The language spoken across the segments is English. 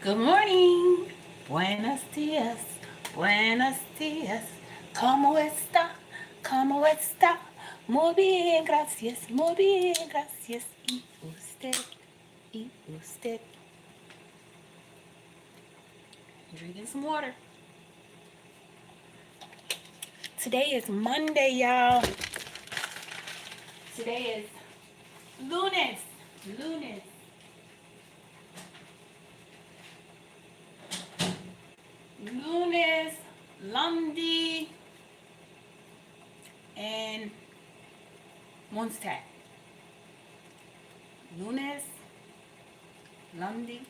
Good morning. Buenos dias. Buenos dias. ¿Cómo está? ¿Cómo está? Muy bien, gracias. Muy bien, gracias. ¿Y usted? ¿Y usted? Drinking some water. Today is Monday, y'all. Today is lunes. Lunes. Lunes. Lundi. And Monstag. Lunes. Lundi.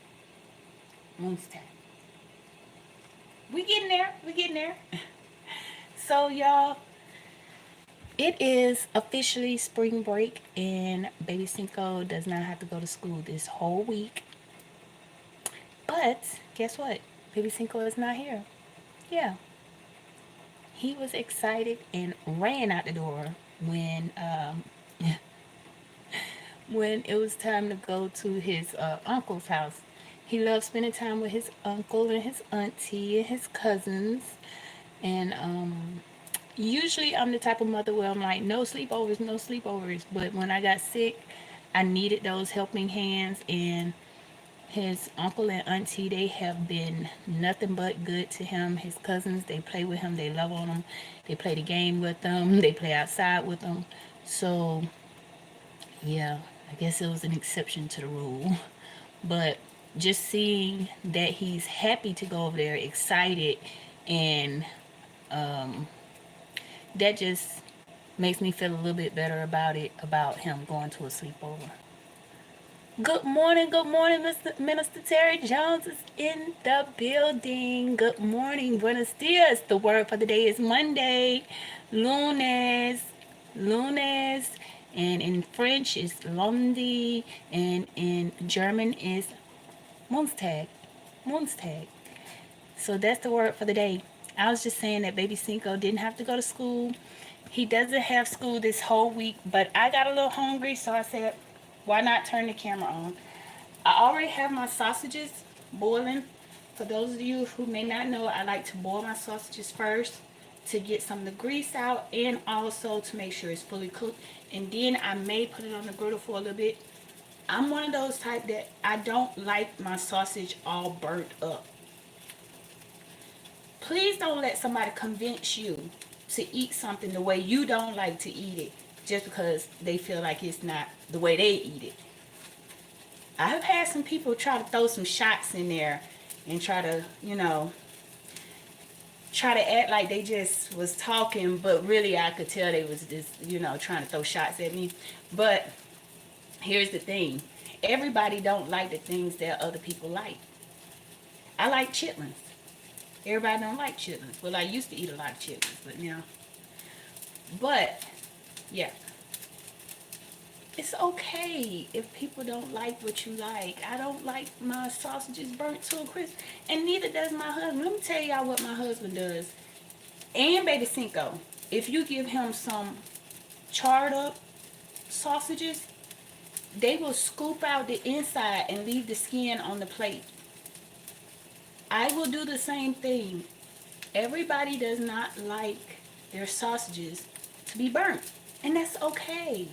Monstag. We getting there. We getting there. So y'all, it is officially spring break and baby Cinco does not have to go to school this whole week. But guess what? Baby Cinco is not here. Yeah. He was excited and ran out the door when when it was time to go to his uncle's house. He loves spending time with his uncle and his auntie and his cousins. And usually I'm the type of mother where I'm like, no sleepovers, no sleepovers. But when I got sick, I needed those helping hands. And his uncle and auntie, they have been nothing but good to him. His cousins, they play with him, they love on him, they play the game with them, they play outside with them. So, yeah, I guess it was an exception to the rule. But just seeing that he's happy to go over there, excited, and that just makes me feel a little bit better about it, about him going to a sleepover. Good morning, Mr. Minister Terry Jones is in the building. Good morning, buenos dias. The word for the day is Monday, lunes, lunes, and in French is lundi, and in German is Monstag, Monstag. So that's the word for the day. I was just saying that baby Cinco didn't have to go to school. He doesn't have school this whole week, but I got a little hungry, so I said, why not turn the camera on? I already have my sausages boiling. For those of you who may not know, I like to boil my sausages first to get some of the grease out and also to make sure it's fully cooked. And then I may put it on the griddle for a little bit. I'm one of those type that I don't like my sausage all burnt up. Please don't let somebody convince you to eat something the way you don't like to eat it just because they feel like it's not the way they eat it. I have had some people try to throw some shots in there and try to, try to act like they just was talking, but really I could tell they was just, trying to throw shots at me. But here's the thing. Everybody don't like the things that other people like. I like chitlins. Everybody don't like chitlins. Well, I used to eat a lot of chitlins, but now. But yeah, it's okay if people don't like what you like. I don't like my sausages burnt to a crisp, and neither does my husband. Let me tell y'all what my husband does. And baby Cinco, if you give him some charred up sausages, they will scoop out the inside and leave the skin on the plate. I will do the same thing. Everybody does not like their sausages to be burnt, and that's okay.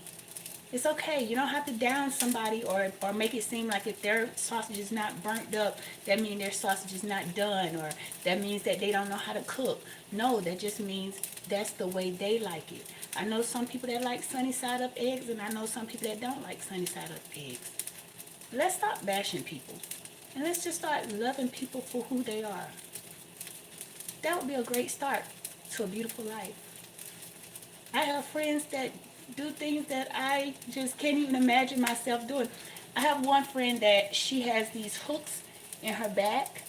It's okay. You don't have to down somebody or make it seem like if their sausage is not burnt up, that means their sausage is not done, or that means that they don't know how to cook. No, that just means that's the way they like it. I know some people that like sunny side up eggs, and I know some people that don't like sunny side up eggs. Let's stop bashing people. And let's just start loving people for who they are. That would be a great start to a beautiful life. I have friends that do things that I just can't even imagine myself doing. I have one friend that she has these hooks in her back,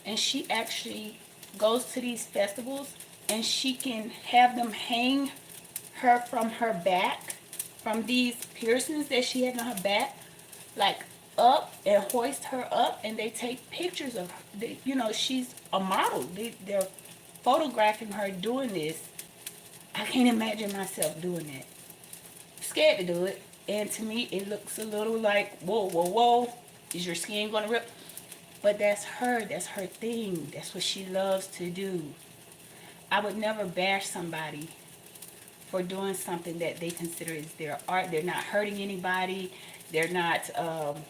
and she actually goes to these festivals and she can have them hang her from her back from these piercings that she has on her back, like up, and hoist her up, and they take pictures of her. She's a model. They're photographing her doing this. I can't imagine myself doing that. Scared to do it. And to me, it looks a little like, whoa, whoa, whoa. Is your skin going to rip? But that's her. That's her thing. That's what she loves to do. I would never bash somebody for doing something that they consider is their art. They're not hurting anybody. They're not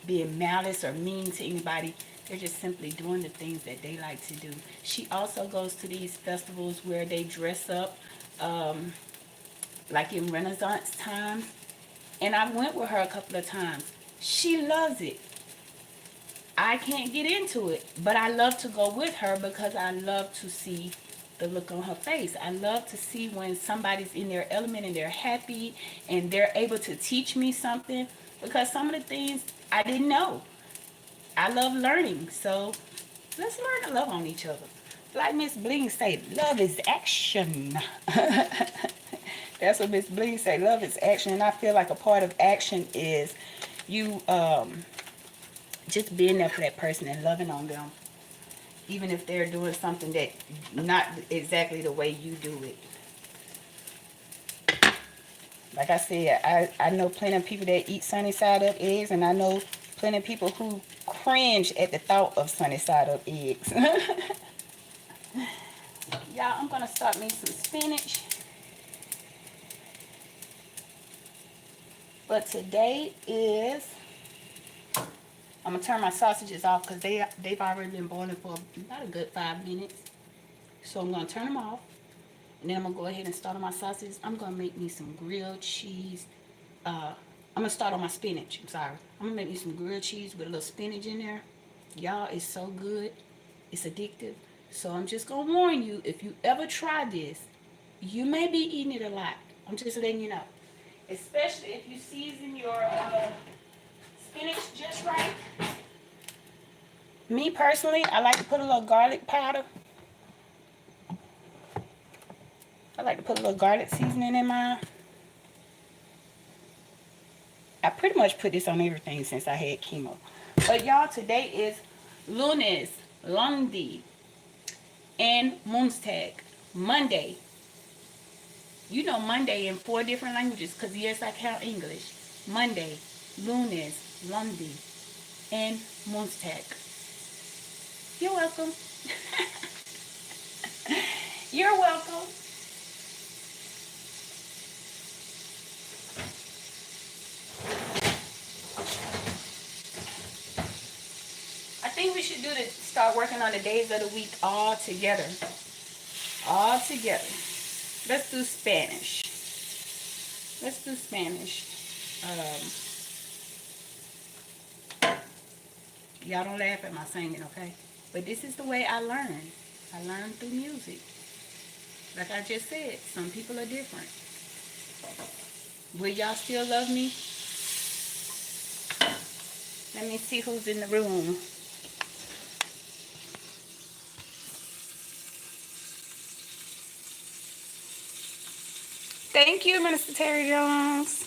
being malice or mean to anybody. They're just simply doing the things that they like to do. She also goes to these festivals where they dress up um, like in Renaissance times. And I went with her a couple of times. She loves it. I can't get into it, but I love to go with her because I love to see the look on her face. I love to see when somebody's in their element and they're happy and they're able to teach me something, because some of the things I didn't know. I love learning, so let's learn to love on each other. Like Miss Bling say, love is action. That's what Miss Bling say, love is action. And I feel like a part of action is you just being there for that person and loving on them, even if they're doing something that not exactly the way you do it. Like I said, I know plenty of people that eat sunny side up eggs, and I know plenty of people who cringe at the thought of sunny side up eggs. Y'all, I'm gonna start me some spinach. But today is, I'm gonna turn my sausages off because they've already been boiling for about a good 5 minutes. So I'm gonna turn them off, and then I'm gonna go ahead and start on my sausages. I'm gonna make me some grilled cheese. I'm gonna start on my spinach. I'm sorry. I'm gonna make me some grilled cheese with a little spinach in there. Y'all, it's so good. It's addictive. So I'm just gonna warn you, if you ever try this, you may be eating it a lot. I'm just letting you know. Especially if you season your spinach just right. Me personally, I like to put a little garlic powder. I like to put a little garlic seasoning in mine. I pretty much put this on everything since I had chemo. But y'all, today is lunes, lundi, and Moonstag, Monday. You know Monday in 4 different languages, because yes, I count English. Monday, lunes, lundi, and Moonstag. You're welcome. You're welcome. I think we should start working on the days of the week all together. All together. Let's do Spanish. Let's do Spanish. Y'all don't laugh at my singing, okay? But this is the way I learn. I learn through music. Like I just said, some people are different. Will y'all still love me? Let me see who's in the room. Thank you, Minister Terry Jones.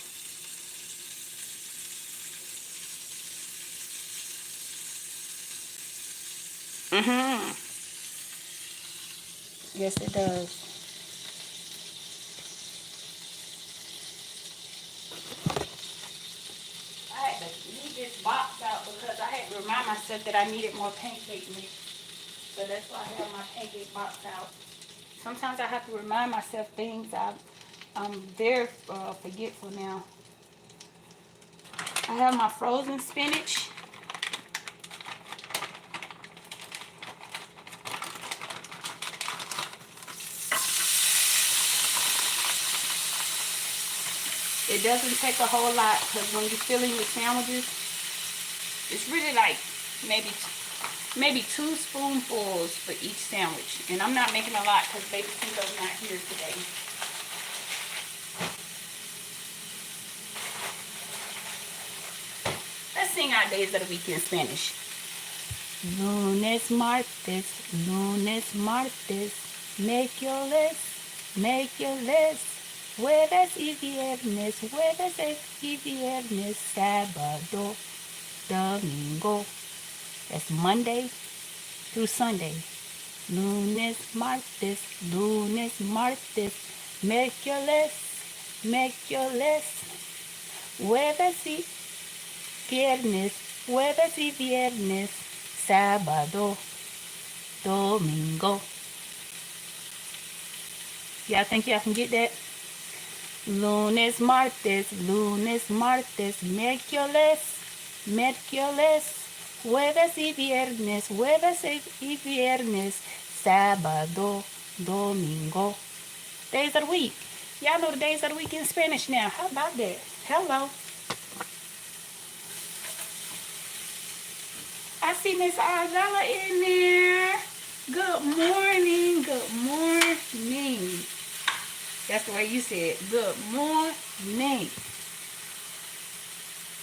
Yes, it does. I had to leave this box out because I had to remind myself that I needed more pancake mix. So that's why I have my pancake box out. Sometimes I have to remind myself things. I'm very forgetful now. I have my frozen spinach. It doesn't take a whole lot because when you're filling your sandwiches, it's really like maybe 2 spoonfuls for each sandwich. And I'm not making a lot because baby Cinco's not here today. Let's sing our days of the week in Spanish. Lunes, martes, miércoles, jueves y viernes, sábado, domingo. That's Monday through Sunday. Lunes, martes, miércoles, jueves y viernes, sábado, domingo. Y'all think y'all can get that? Lunes, martes, miércoles, jueves y viernes, sábado, domingo. Days of the week. Y'all know the days of the week in Spanish now. How about that? Hello. I see Miss Argella in there. Good morning. Good morning. That's the way you said. Good morning.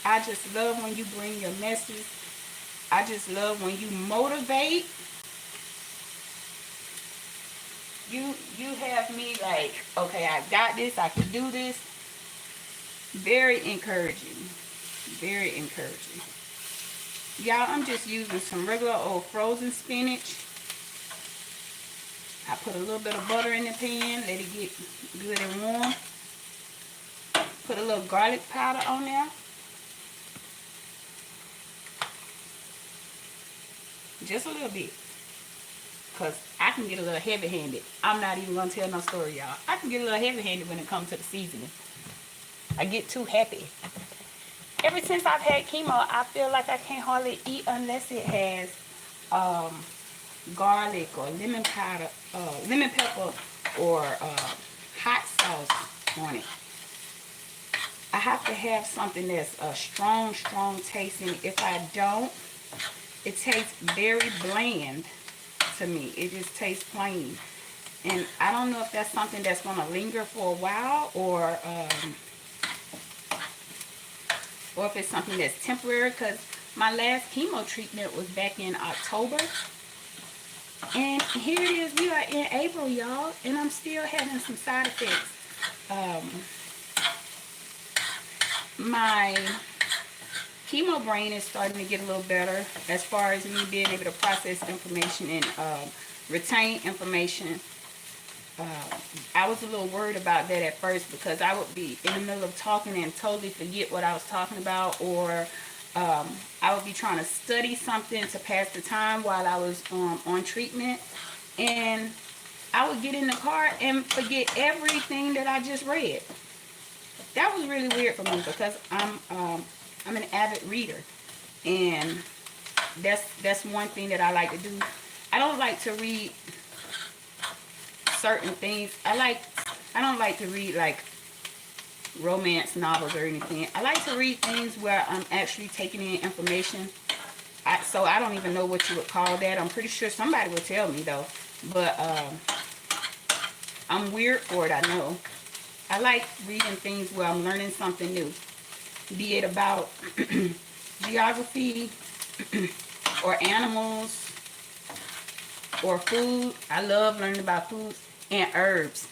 I just love when you bring your message. I just love when you motivate. You have me like, okay, I got this. I can do this. Very encouraging. Very encouraging. Y'all, I'm just using some regular old frozen spinach. I put a little bit of butter in the pan. Let it get good and warm. Put a little garlic powder on there. Just a little bit. Because I can get a little heavy-handed. I'm not even going to tell no story, y'all. I can get a little heavy-handed when it comes to the seasoning. I get too happy. Ever since I've had chemo, I feel like I can't hardly eat unless it has garlic or lemon powder, lemon pepper, or hot sauce on it. I have to have something that's a strong tasting. If I don't, it tastes very bland to me. It just tastes plain. And I don't know if that's something that's going to linger for a while, or if it's something that's temporary, because my last chemo treatment was back in October. And here it is, we are in April, y'all, and I'm still having some side effects. My chemo brain is starting to get a little better as far as me being able to process information and retain information. I was a little worried about that at first, because I would be in the middle of talking and totally forget what I was talking about, or I would be trying to study something to pass the time while I was on treatment, and I would get in the car and forget everything that I just read. That was really weird for me, because I'm an avid reader, and that's one thing that I like to do. I don't like to read certain things. I don't like to read like romance novels or anything. I like to read things where I'm actually taking in information. So I don't even know what you would call that. I'm pretty sure somebody will tell me though. But I'm weird for it, I know. I like reading things where I'm learning something new. Be it about geography or animals or food. I love learning about foods and herbs.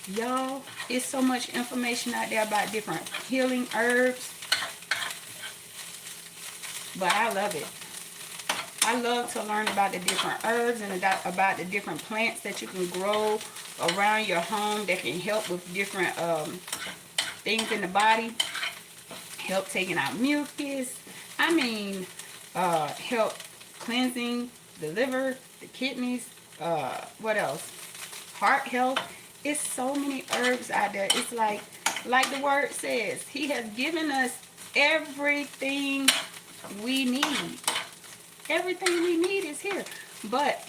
Y'all, it's so much information out there about different healing herbs. But I love it. I love to learn about the different herbs and about the different plants that you can grow around your home that can help with different things in the body. Help taking out mucus. I mean, help cleansing the liver, the kidneys, what else? Heart health. It's so many herbs out there. It's like the word says, he has given us everything we need. Everything we need is here. But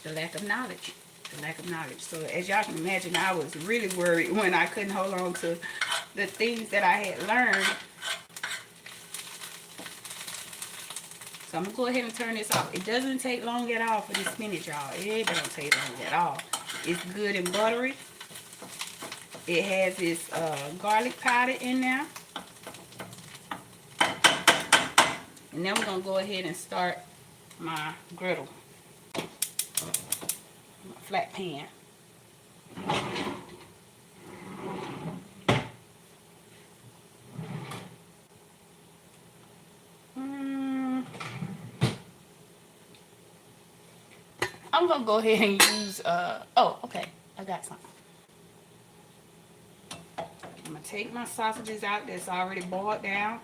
the lack of knowledge. The lack of knowledge. So as y'all can imagine, I was really worried when I couldn't hold on to the things that I had learned. So I'm going to go ahead and turn this off. It doesn't take long at all for this spinach, y'all. It don't take long at all. It's good and buttery. It has this garlic powder in there. And then we're going to go ahead and start my griddle. My flat pan. I'm going to go ahead and use, oh, okay. I got something. I'm going to take my sausages out that's already boiled down.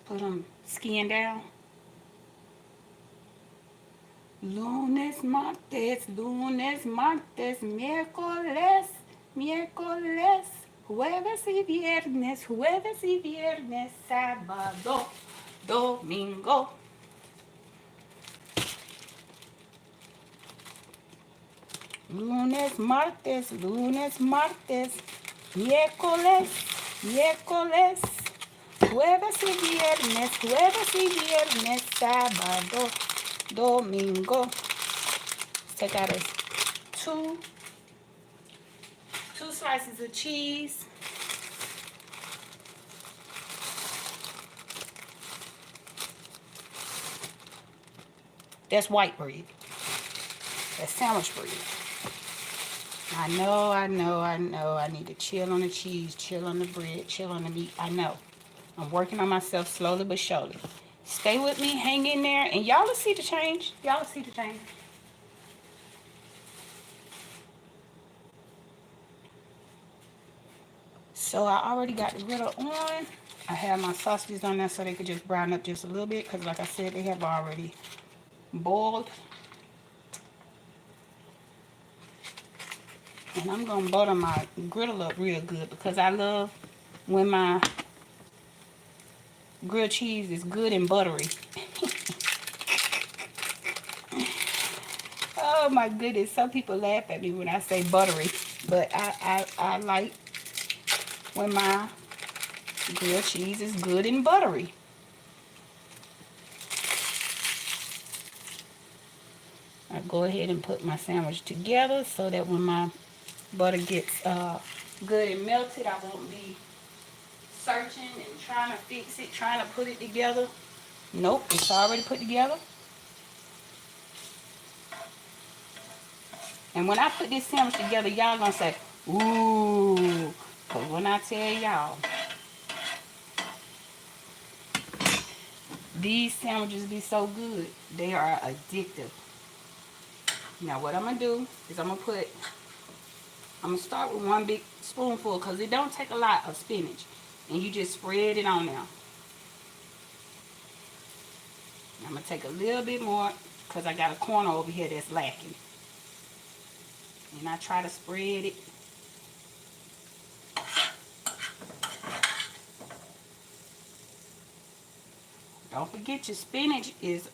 Put them skin down. Lunes, martes, miércoles, jueves y viernes, sábado, domingo. Lunes, martes, miércoles, jueves y viernes, sábado, domingo. Take out two slices of cheese. That's white bread. That's sandwich bread. I know. I need to chill on the cheese, chill on the bread, chill on the meat. I know. I'm working on myself slowly but surely. Stay with me, hang in there, and y'all will see the change. Y'all will see the change. So I already got the griddle on. I have my sausages on there so they could just brown up just a little bit, because like I said, they have already boiled. And I'm going to butter my griddle up real good, because I love when my grilled cheese is good and buttery. Oh my goodness, some people laugh at me when I say buttery, but I like when my grilled cheese is good and buttery. I go ahead and put my sandwich together so that when my butter gets good and melted, I won't be searching and trying to fix it, trying to put it together. Nope, it's already put together. And when I put this sandwich together, y'all gonna say, ooh, because when I tell y'all, these sandwiches be so good, they are addictive. Now what I'm gonna do is I'm gonna start with one big spoonful, because it don't take a lot of spinach. And you just spread it on there. I'm gonna take a little bit more, because I got a corner over here that's lacking. And I try to spread it. Don't forget your spinach is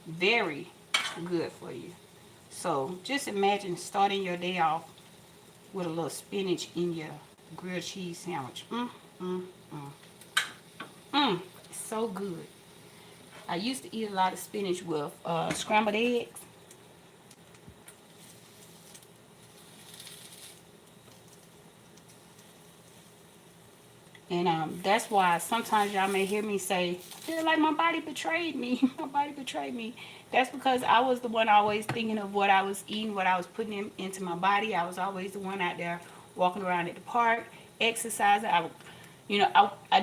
very good for you. So just imagine starting your day off with a little spinach in your grilled cheese sandwich. It's so good. I used to eat a lot of spinach with scrambled eggs. And that's why sometimes y'all may hear me say, I feel like my body betrayed me. My body betrayed me. That's because I was the one always thinking of what I was eating, what I was putting into my body. I was always the one out there walking around at the park, exercising. I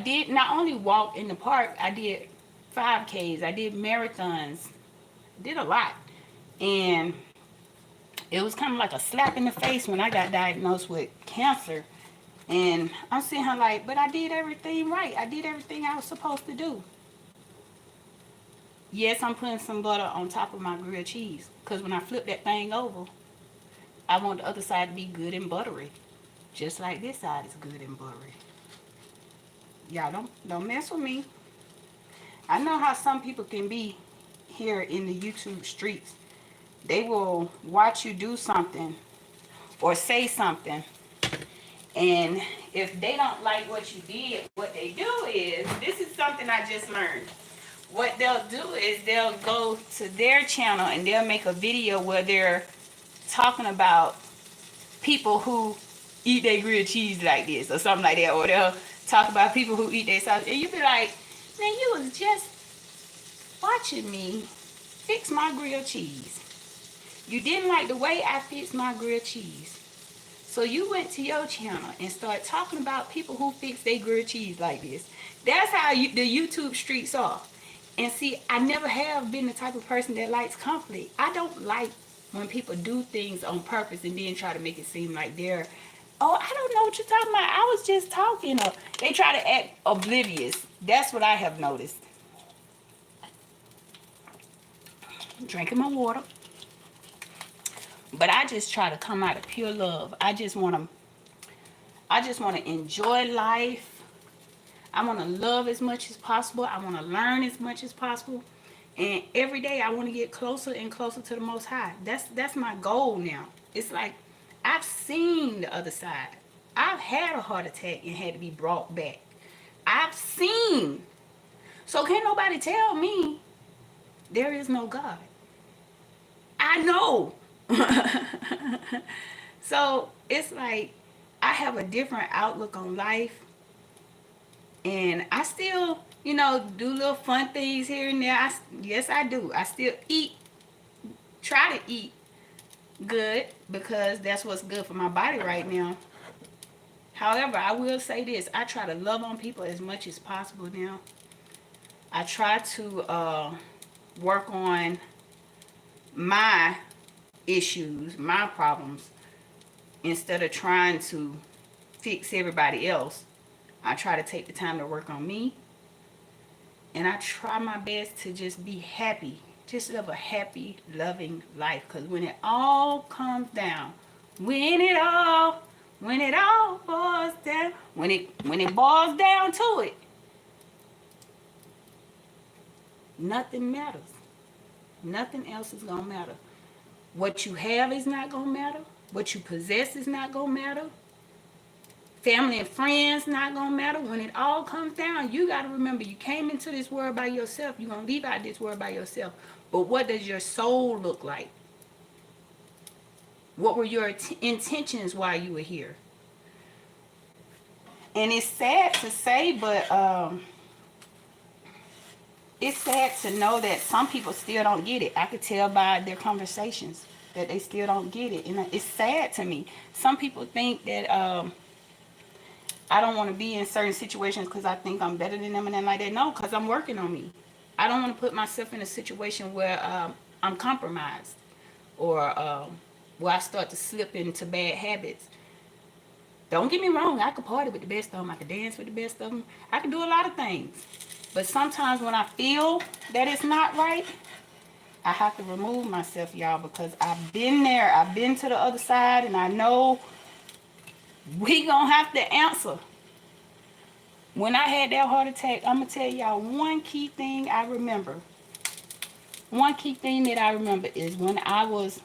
did not only walk in the park, I did 5Ks, I did marathons, did a lot. And it was kind of like a slap in the face when I got diagnosed with cancer. And I'm sitting here like, but I did everything right. I did everything I was supposed to do. Yes, I'm putting some butter on top of my grilled cheese, because when I flip that thing over, I want the other side to be good and buttery. Just like this side is good and buttery. Y'all don't mess with me. I know how some people can be here in the YouTube streets. They will watch you do something or say something, and if they don't like what you did, what they do is, this is something I just learned. What they'll do is they'll go to their channel and they'll make a video where they're talking about people who eat their grilled cheese like this or something like that, or they'll talk about people who eat their sausage, and you be like, man, you was just watching me fix my grilled cheese. You didn't like the way I fixed my grilled cheese, so you went to your channel and started talking about people who fix their grilled cheese like this. That's how the YouTube streets are. And see, I never have been the type of person that likes conflict. I don't like when people do things on purpose and then try to make it seem like they're Oh, I don't know what you're talking about. I was just talking. They try to act oblivious. That's what I have noticed. Drinking my water. But I just try to come out of pure love. I just want to enjoy life. I want to love as much as possible. I want to learn as much as possible. And every day I want to get closer and closer to the Most High. That's my goal now. It's like I've seen the other side. I've had a heart attack and had to be brought back. I've seen. So can't nobody tell me there is no God. I know. So it's like I have a different outlook on life. And I still, do little fun things here and there. Yes, I do. I still try to eat good because that's what's good for my body right now. However, I will say this. I try to love on people as much as possible now. I try to work on my issues, my problems, instead of trying to fix everybody else. I try to take the time to work on me. And I try my best to just be happy. Just live a happy, loving life. Because when it all comes down, when it all boils down, when it boils down to it, nothing matters. Nothing else is going to matter. What you have is not going to matter. What you possess is not going to matter. Family and friends not going to matter. When it all comes down, you got to remember you came into this world by yourself. You're going to leave out this world by yourself. But what does your soul look like? What were your intentions while you were here? And it's sad to say, but it's sad to know that some people still don't get it. I could tell by their conversations that they still don't get it. And it's sad to me. Some people think that I don't want to be in certain situations because I think I'm better than them and then like that. No, because I'm working on me. I don't want to put myself in a situation where I'm compromised or where I start to slip into bad habits. Don't get me wrong. I could party with the best of them. I could dance with the best of them. I could do a lot of things. But sometimes when I feel that it's not right, I have to remove myself, y'all, because I've been there. I've been to the other side, and I know we gonna have to answer. When I had that heart attack, I'm gonna tell y'all one key thing I remember. One key thing that I remember is when I was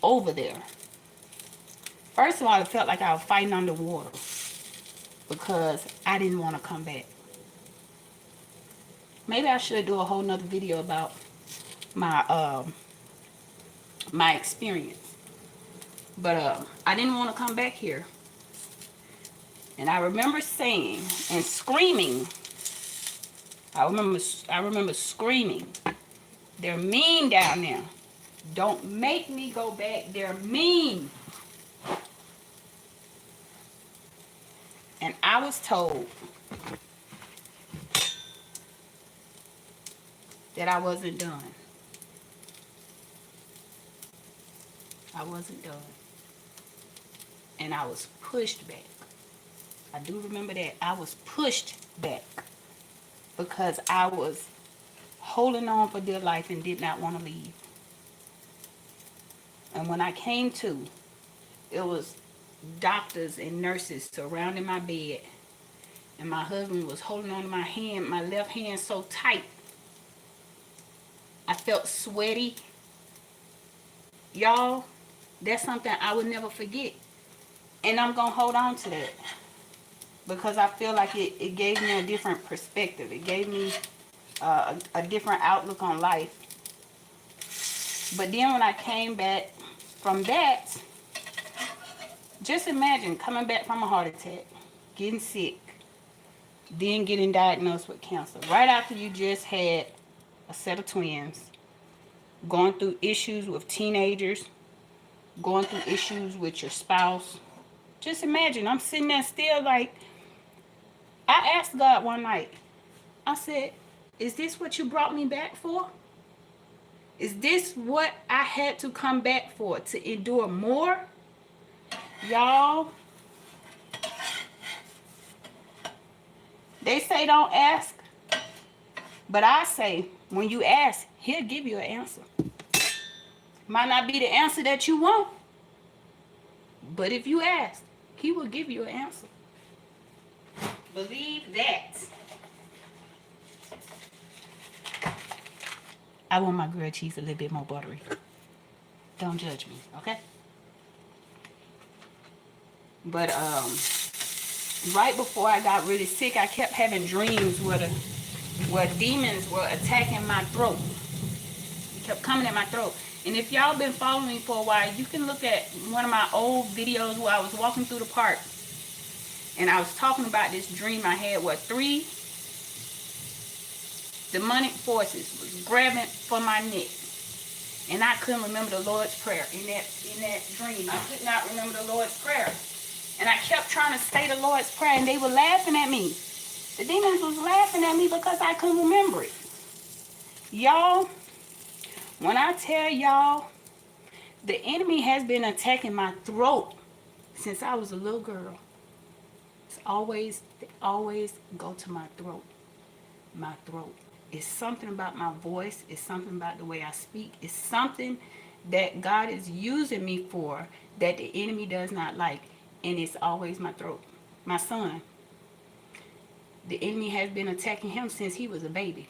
over there. First of all, it felt like I was fighting underwater because I didn't want to come back. Maybe I should do a whole nother video about my my experience. But I didn't want to come back here. And I remember saying and screaming. I remember screaming. They're mean down there. Don't make me go back. They're mean. And I was told that I wasn't done. I wasn't done. And I was pushed back. I do remember that. I was pushed back because I was holding on for dear life and did not want to leave. And when I came to, it was doctors and nurses surrounding my bed. And my husband was holding on to my hand, my left hand so tight. I felt sweaty. Y'all, that's something I would never forget. And I'm going to hold on to that. Because I feel like it gave me a different perspective. It gave me a different outlook on life. But then when I came back from that, just imagine coming back from a heart attack, getting sick, then getting diagnosed with cancer. Right after you just had a set of twins, going through issues with teenagers, going through issues with your spouse. Just imagine, I'm sitting there still like, I asked God one night, I said, is this what you brought me back for? Is this what I had to come back for? To endure more? Y'all, they say don't ask, but I say when you ask, he'll give you an answer. Might not be the answer that you want, but if you ask, he will give you an answer. Believe that. I want my grilled cheese a little bit more buttery. Don't judge me, okay? But right before I got really sick, I kept having dreams where demons were attacking my throat. It kept coming at my throat. And if y'all been following me for a while, you can look at one of my old videos where I was walking through the park and I was talking about this dream I had where 3 demonic forces was grabbing for my neck. And I couldn't remember the Lord's Prayer in that dream. I could not remember the Lord's Prayer. And I kept trying to say the Lord's Prayer and they were laughing at me. The demons was laughing at me because I couldn't remember it. Y'all, when I tell y'all, the enemy has been attacking my throat since I was a little girl. They always go to my throat. My throat. It's something about my voice. It's something about the way I speak. It's something that God is using me for that the enemy does not like. And it's always my throat. My son. The enemy has been attacking him since he was a baby.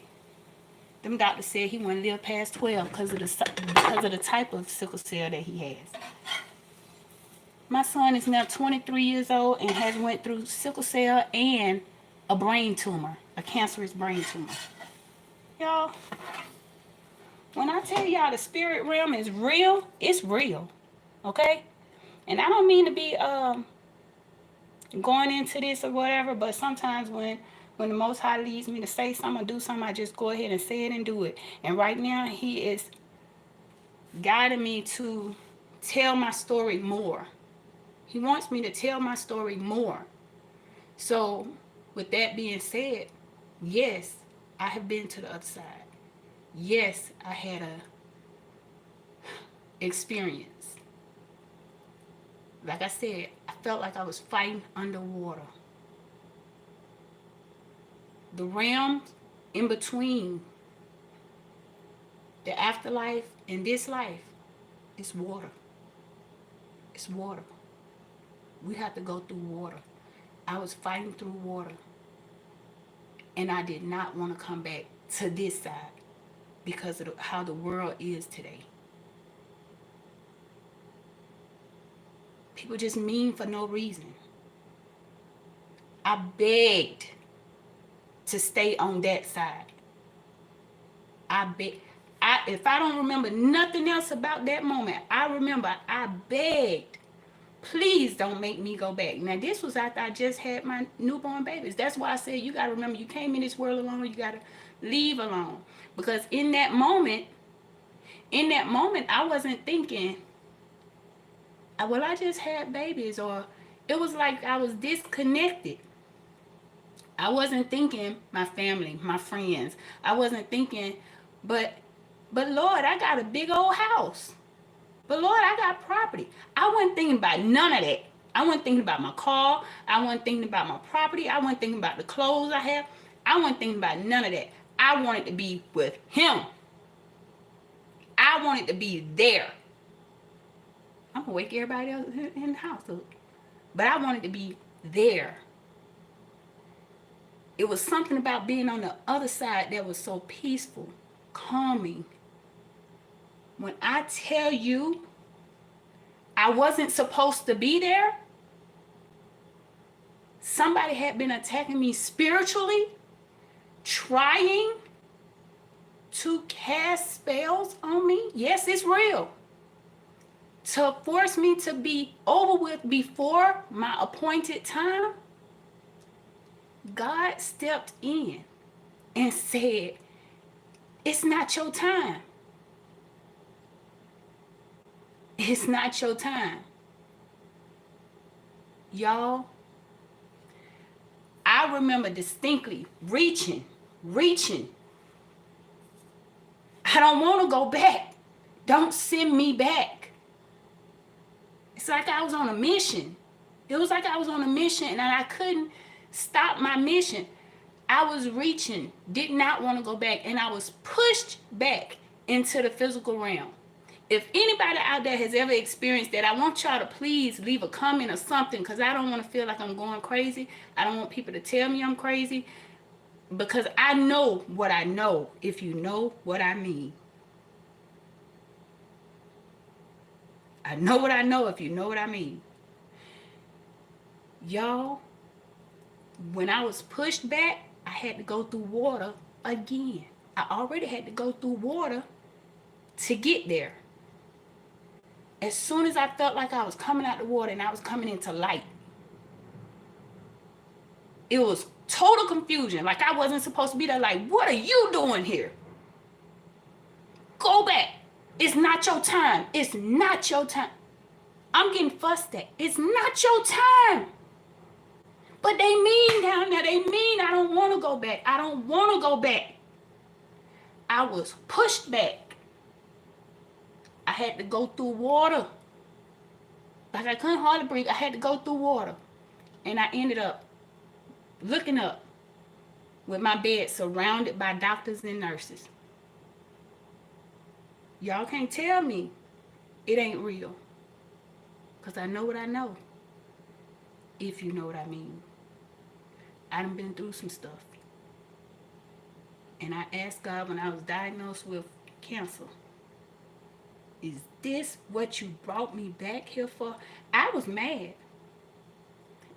Them doctors said he wouldn't live past 12 because of the type of sickle cell that he has. My son is now 23 years old and has went through sickle cell and a brain tumor, a cancerous brain tumor. Y'all, when I tell y'all the spirit realm is real, it's real, okay? And I don't mean to be going into this or whatever, but sometimes when the Most High leads me to say something or do something, I just go ahead and say it and do it. And right now, he is guiding me to tell my story more. He wants me to tell my story more. So, with that being said, yes, I have been to the other side. Yes, I had a experience. Like I said, I felt like I was fighting underwater. The realm in between the afterlife and this life is water. It's water. We have to go through water. I was fighting through water. And I did not want to come back to this side because of how the world is today. People just mean for no reason. I begged to stay on that side. If I don't remember nothing else about that moment, I remember I begged, please don't make me go back. Now, this was after I just had my newborn babies. That's why I said you got to remember you came in this world alone. You got to leave alone. Because in that moment, I wasn't thinking, well, I just had babies. Or it was like I was disconnected. I wasn't thinking my family, my friends. I wasn't thinking, but Lord, I got a big old house. But Lord, I got property. I wasn't thinking about none of that. I wasn't thinking about my car. I wasn't thinking about my property. I wasn't thinking about the clothes I have. I wasn't thinking about none of that. I wanted to be with him. I wanted to be there. I'm going to wake everybody else in the house up. But I wanted to be there. It was something about being on the other side that was so peaceful, calming. When I tell you I wasn't supposed to be there, somebody had been attacking me spiritually, trying to cast spells on me. Yes, it's real. To force me to be over with before my appointed time, God stepped in and said, it's not your time. It's not your time. Y'all, I remember distinctly reaching. I don't want to go back. Don't send me back. It's like I was on a mission. It was like I was on a mission and I couldn't stop my mission. I was reaching, did not want to go back, and I was pushed back into the physical realm. If anybody out there has ever experienced that, I want y'all to please leave a comment or something, because I don't want to feel like I'm going crazy. I don't want people to tell me I'm crazy, because I know what I know, if you know what I mean. I know what I know, if you know what I mean. Y'all, when I was pushed back, I had to go through water again. I already had to go through water to get there. As soon as I felt like I was coming out the water and I was coming into light, it was total confusion. Like I wasn't supposed to be there. Like, what are you doing here? Go back. It's not your time. It's not your time. I'm getting fussed at. It's not your time. But they mean down there. They mean I don't want to go back. I don't want to go back. I was pushed back. I had to go through water. Like I couldn't hardly breathe. I had to go through water. And I ended up looking up with my bed surrounded by doctors and nurses. Y'all can't tell me it ain't real. Because I know what I know. If you know what I mean. I done been through some stuff. And I asked God when I was diagnosed with cancer, is this what you brought me back here for? I was mad.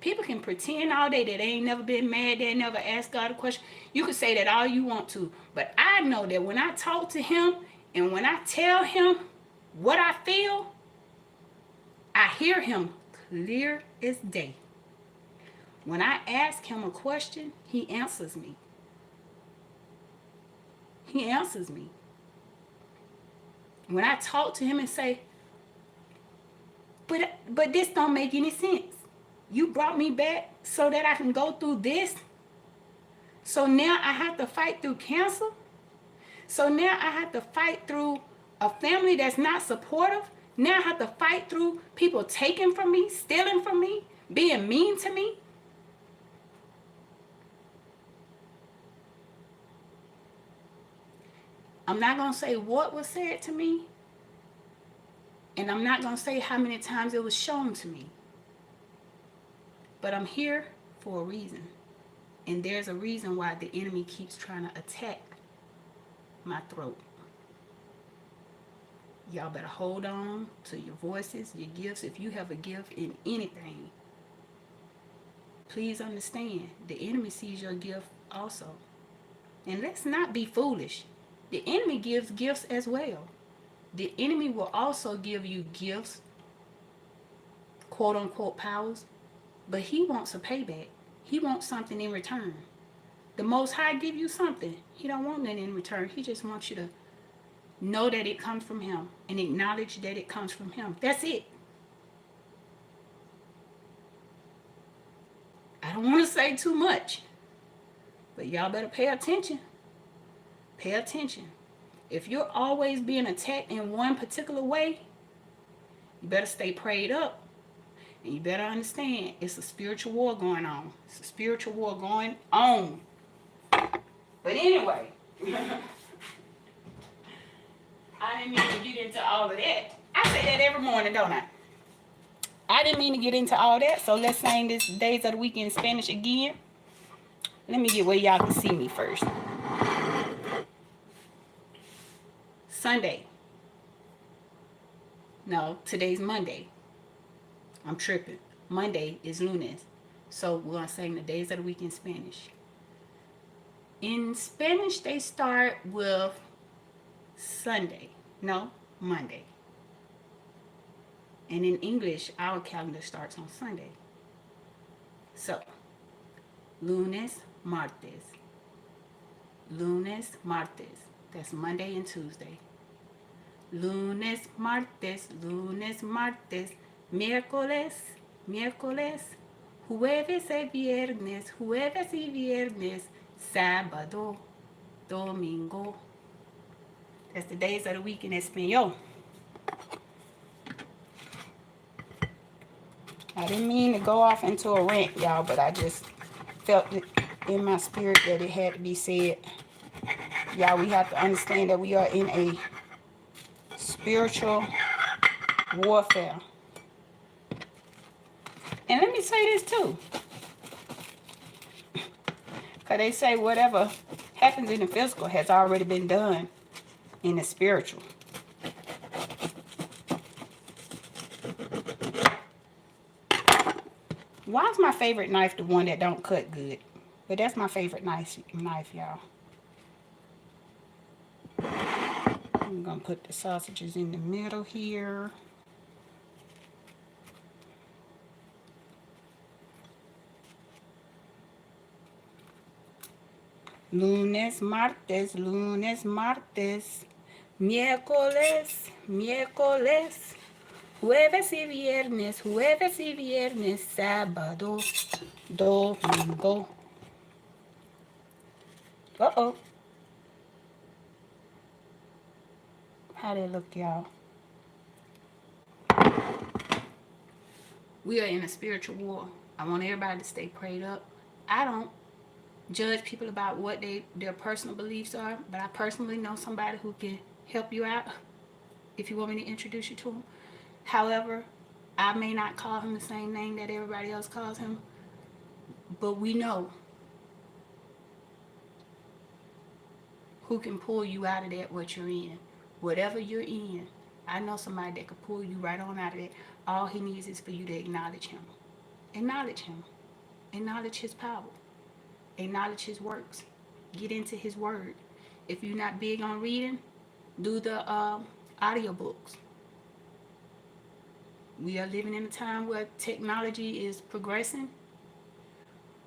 People can pretend all day that they ain't never been mad, they ain't never asked God a question. You can say that all you want to. But I know that when I talk to him and when I tell him what I feel, I hear him clear as day. When I ask him a question, he answers me. He answers me. When I talk to him and say, but this don't make any sense. You brought me back so that I can go through this. So now I have to fight through cancer. So now I have to fight through a family that's not supportive. Now I have to fight through people taking from me, stealing from me, being mean to me. I'm not going to say what was said to me. And I'm not going to say how many times it was shown to me. But I'm here for a reason. And there's a reason why the enemy keeps trying to attack my throat. Y'all better hold on to your voices, your gifts. If you have a gift in anything, please understand the enemy sees your gift also. And let's not be foolish. The enemy gives gifts as well. The enemy will also give you gifts, quote unquote powers, but he wants a payback. He wants something in return. The Most High give you something. He don't want nothing in return. He just wants you to know that it comes from him and acknowledge that it comes from him. That's it. I don't want to say too much, but y'all better pay attention. Pay attention. If you're always being attacked in one particular way, you better stay prayed up. And you better understand it's a spiritual war going on. It's a spiritual war going on. But anyway, I didn't mean to get into all of that. I say that every morning, don't I? I didn't mean to get into all that. So let's sing this Days of the Week in Spanish again. Let me get where y'all can see me first. Sunday. No, today's Monday. I'm tripping. Monday is lunes. So we're going to sing the Days of the Week in Spanish. In Spanish, they start with Sunday. No, Monday. And in English, our calendar starts on Sunday. So, lunes, martes. Lunes, martes. That's Monday and Tuesday. Lunes, martes, miércoles, jueves y viernes, sábado, domingo. That's the days of the week in Espanol. I didn't mean to go off into a rant, y'all, but I just felt it in my spirit that it had to be said. Y'all, we have to understand that we are in a spiritual warfare. And let me say this too. Because they say whatever happens in the physical has already been done in the spiritual. Why is my favorite knife the one that don't cut good? But that's my favorite knife, y'all. I'm going to put the sausages in the middle here. Lunes, martes, lunes, martes, miércoles, miércoles, jueves y viernes, sábado, domingo. Uh-oh. How they look, y'all? We are in a spiritual war. I want everybody to stay prayed up. I don't judge people about what their personal beliefs are, but I personally know somebody who can help you out if you want me to introduce you to him. However, I may not call him the same name that everybody else calls him, but we know who can pull you out of that, what you're in. Whatever you're in, I know somebody that could pull you right on out of that. All he needs is for you to acknowledge him. Acknowledge him. Acknowledge his power. Acknowledge his works. Get into his word. If you're not big on reading, do the audiobooks. We are living in a time where technology is progressing.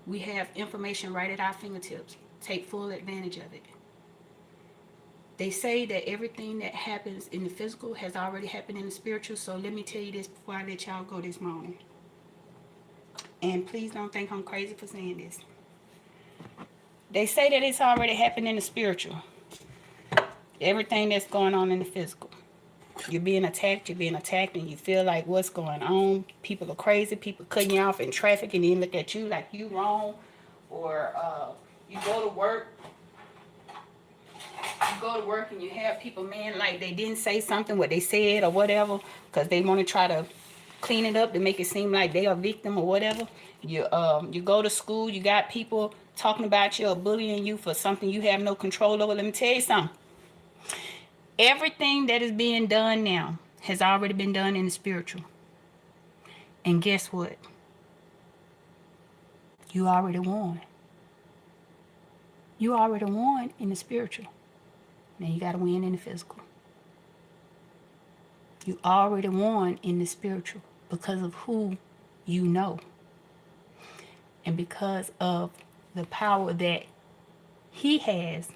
We have information right at our fingertips. Take full advantage of it. They say that everything that happens in the physical has already happened in the spiritual. So let me tell you this before I let y'all go this morning. And please don't think I'm crazy for saying this. They say that it's already happened in the spiritual. Everything that's going on in the physical. You're being attacked, and you feel like what's going on. People are crazy. People cutting you off in traffic and then look at you like you wrong. Or you go to work. And you have people, man, like they didn't say something what they said or whatever because they want to try to clean it up to make it seem like they are a victim or whatever. You go to school, you got people talking about you or bullying you for something you have no control over. Let me tell you something. Everything that is being done now has already been done in the spiritual. And guess what? You already won. You already won in the spiritual. Now you got to win in the physical. You already won in the spiritual because of who you know. And because of the power that he has,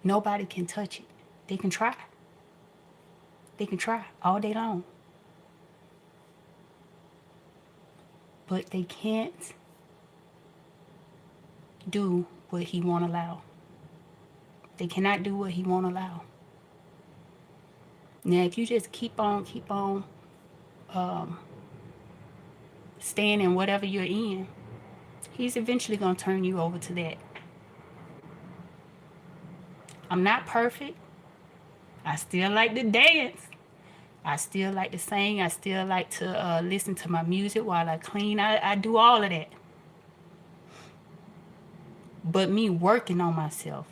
nobody can touch it. They can try. They can try all day long. But they can't do what he won't allow. They cannot do what he won't allow. Now, if you just keep on staying in whatever you're in, he's eventually going to turn you over to that. I'm not perfect. I still like to dance. I still like to sing. I still like to listen to my music while I clean. I do all of that. But me working on myself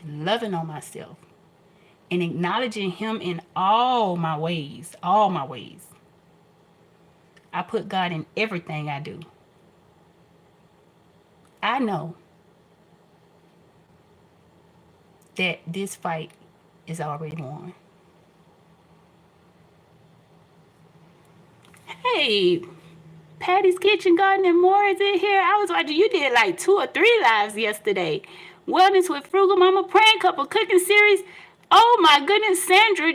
and loving on myself and acknowledging him in all my ways. I put God in everything I do. I know that this fight is already won. Hey, Patty's Kitchen Garden and More is in here. I was watching, you did like 2 or 3 lives yesterday. Wellness with Frugal Mama, Praying Couple Cooking Series. Oh my goodness, Sandra.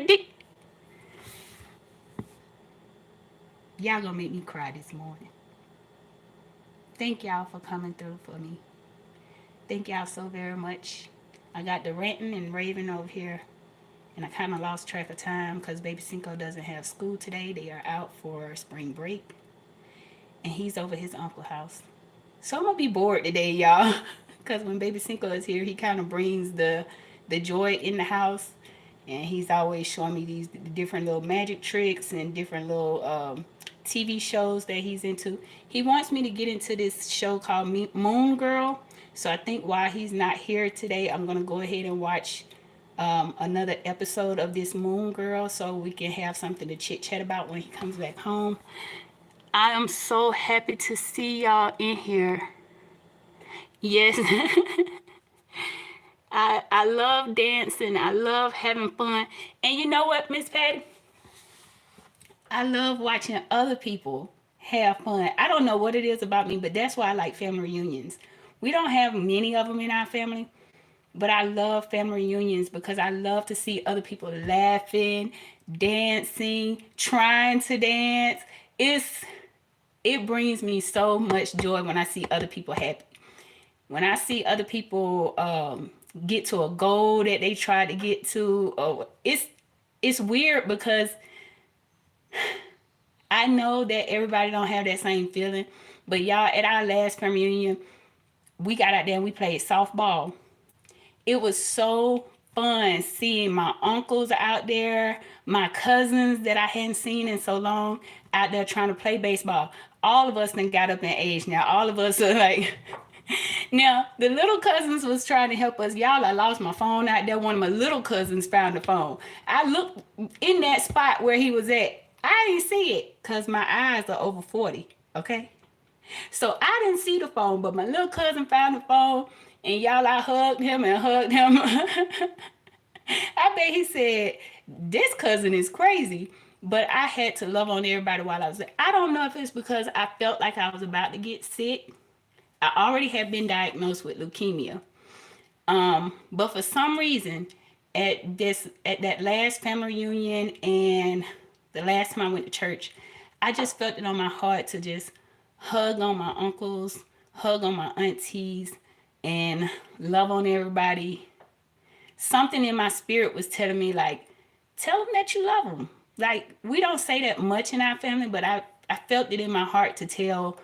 Y'all gonna make me cry this morning. Thank y'all for coming through for me. Thank y'all so very much. I got the ranting and raving over here. And I kind of lost track of time because Baby Cinco doesn't have school today. They are out for spring break. And he's over his uncle's house. So I'm going to be bored today, y'all. Because when Baby Cinco is here, he kind of brings the joy in the house. And he's always showing me these different little magic tricks and different little TV shows that he's into. He wants me to get into this show called Moon Girl. So I think while he's not here today, I'm going to go ahead and watch another episode of this Moon Girl so we can have something to chit chat about when he comes back home. I am so happy to see y'all in here. Yes. I love dancing. I love having fun. And you know what, Miss Patty? I love watching other people have fun. I don't know what it is about me, but that's why I like family reunions. We don't have many of them in our family, but I love family reunions because I love to see other people laughing, dancing, trying to dance. It brings me so much joy when I see other people happy. When I see other people get to a goal that they tried to get to, it's weird because I know that everybody don't have that same feeling. But y'all, at our last family reunion, we got out there and we played softball. It was so fun seeing my uncles out there, my cousins that I hadn't seen in so long out there trying to play baseball. All of us then got up in age now. All of us are like, now the little cousins was trying to help us. Y'all, I lost my phone out there. One of my little cousins found the phone. I looked in that spot where he was at. I didn't see it because my eyes are over 40. Okay. So I didn't see the phone, but my little cousin found the phone, and y'all, I hugged him and hugged him. I bet he said, this cousin is crazy. But I had to love on everybody while I was there. I don't know if it's because I felt like I was about to get sick. I already had been diagnosed with leukemia. But for some reason, at that last family reunion and the last time I went to church, I just felt it on my heart to just hug on my uncles, hug on my aunties, and love on everybody. Something in my spirit was telling me, like, tell them that you love them. Like, we don't say that much in our family, but I felt it in my heart to tell,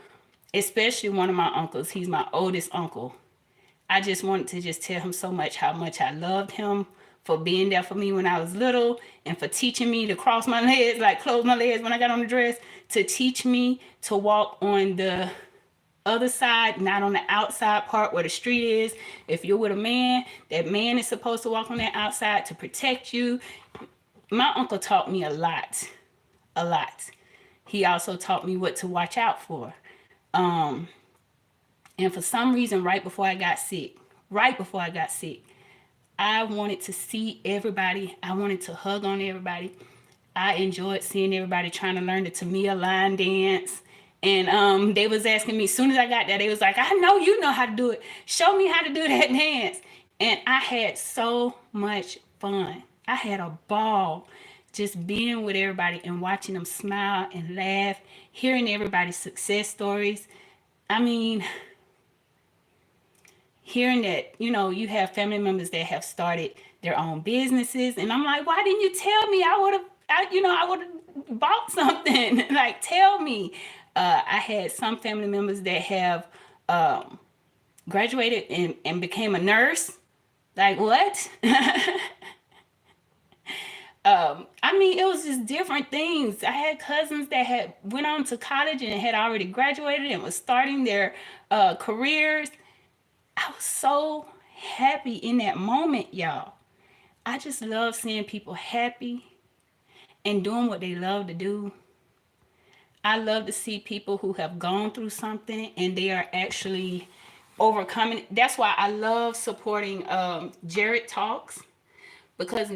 especially one of my uncles. He's my oldest uncle. I just wanted to just tell him so much how much I loved him for being there for me when I was little and for teaching me to cross my legs, like close my legs when I got on the dress, to teach me to walk on the other side, not on the outside part where the street is. If you're with a man, that man is supposed to walk on that outside to protect you. My uncle taught me a lot, a lot. He also taught me what to watch out for. And for some reason, right before I got sick, I wanted to see everybody. I wanted to hug on everybody. I enjoyed seeing everybody trying to learn the Tamia line dance. And they was asking me, as soon as I got there, they was like, I know you know how to do it. Show me how to do that dance. And I had so much fun. I had a ball just being with everybody and watching them smile and laugh, hearing everybody's success stories. I mean, hearing that, you have family members that have started their own businesses. And I'm like, why didn't you tell me? I would have bought something. Like, tell me. I had some family members that have graduated and became a nurse. Like, what? I mean, it was just different things. I had cousins that had went on to college and had already graduated and was starting their careers. I was so happy in that moment, y'all. I just love seeing people happy and doing what they love to do. I love to see people who have gone through something and they are actually overcoming. That's why I love supporting Jared Talks, because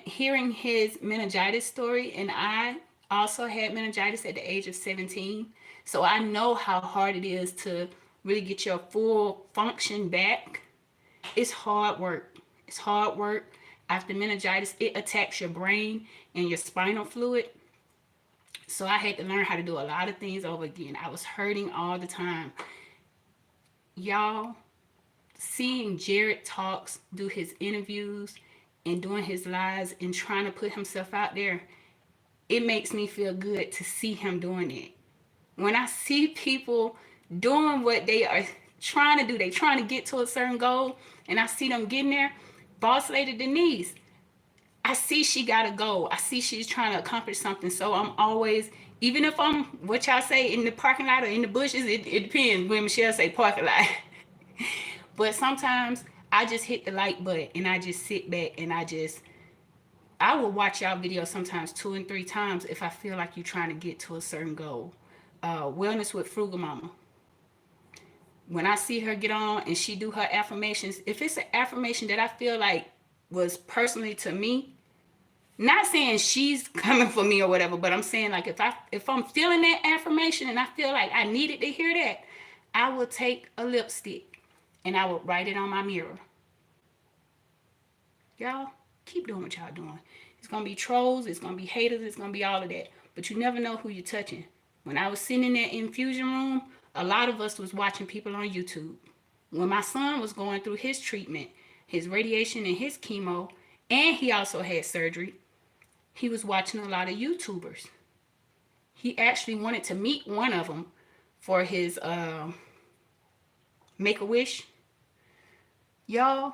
hearing his meningitis story, and I also had meningitis at the age of 17. So I know how hard it is to really get your full function back. It's hard work. It's hard work. After meningitis, it attacks your brain and your spinal fluid. So I had to learn how to do a lot of things over again. I was hurting all the time. Y'all, seeing Jared Talks do his interviews and doing his lives and trying to put himself out there, it makes me feel good to see him doing it. When I see people doing what they are trying to do, they trying to get to a certain goal, and I see them getting there. Boss Lady Denise, I see she got a goal. I see she's trying to accomplish something. So I'm always, even if I'm, what y'all say, in the parking lot or in the bushes, it depends when Michelle say parking lot. But sometimes I just hit the like button and I just sit back and I will watch y'all videos sometimes 2 and 3 times if I feel like you're trying to get to a certain goal. Wellness with Frugal Mama. When I see her get on and she do her affirmations, if it's an affirmation that I feel like was personally to me, not saying she's coming for me or whatever, but I'm saying like if I'm feeling that affirmation and I feel like I needed to hear that, I will take a lipstick and I will write it on my mirror. Y'all keep doing what y'all doing. It's gonna be trolls, it's gonna be haters, it's gonna be all of that. But you never know who you're touching. When I was sitting in that infusion room, a lot of us was watching people on YouTube. When my son was going through his treatment, his radiation and his chemo, and he also had surgery, he was watching a lot of YouTubers. He actually wanted to meet one of them for his Make-A-Wish. Y'all,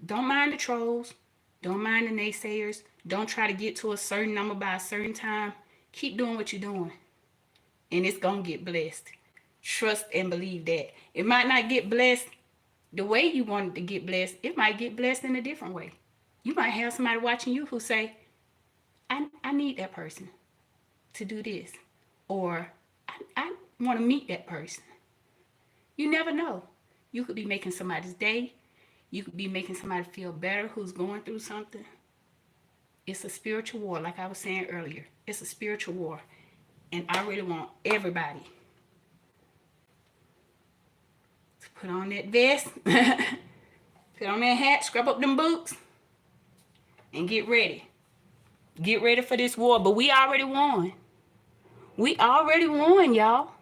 don't mind the trolls. Don't mind the naysayers. Don't try to get to a certain number by a certain time. Keep doing what you're doing. And it's going to get blessed. Trust and believe that. It might not get blessed the way you wanted to get blessed. It might get blessed in a different way. You might have somebody watching you who say, I need that person to do this. Or I want to meet that person. You never know. You could be making somebody's day. You could be making somebody feel better who's going through something. It's a spiritual war, like I was saying earlier. It's a spiritual war. And I really want everybody to put on that vest, put on that hat, scrub up them boots, and get ready. Get ready for this war. But we already won. We already won, y'all.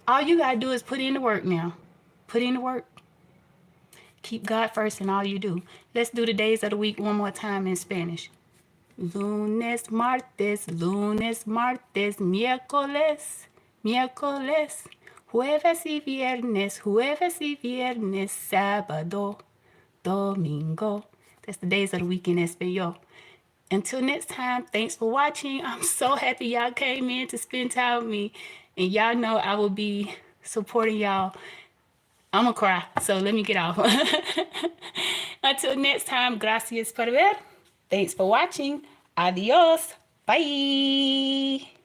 All you gotta do is put in the work now. Put in the work. Keep God first in all you do. Let's do the days of the week one more time in Spanish. Lunes, martes, miércoles, jueves y viernes, sábado, domingo. That's the days of the week in Espanol. Until next time, thanks for watching. I'm so happy y'all came in to spend time with me. And y'all know I will be supporting y'all. I'm gonna cry, so let me get off. Until next time, gracias por ver. Thanks for watching. Adios. Bye.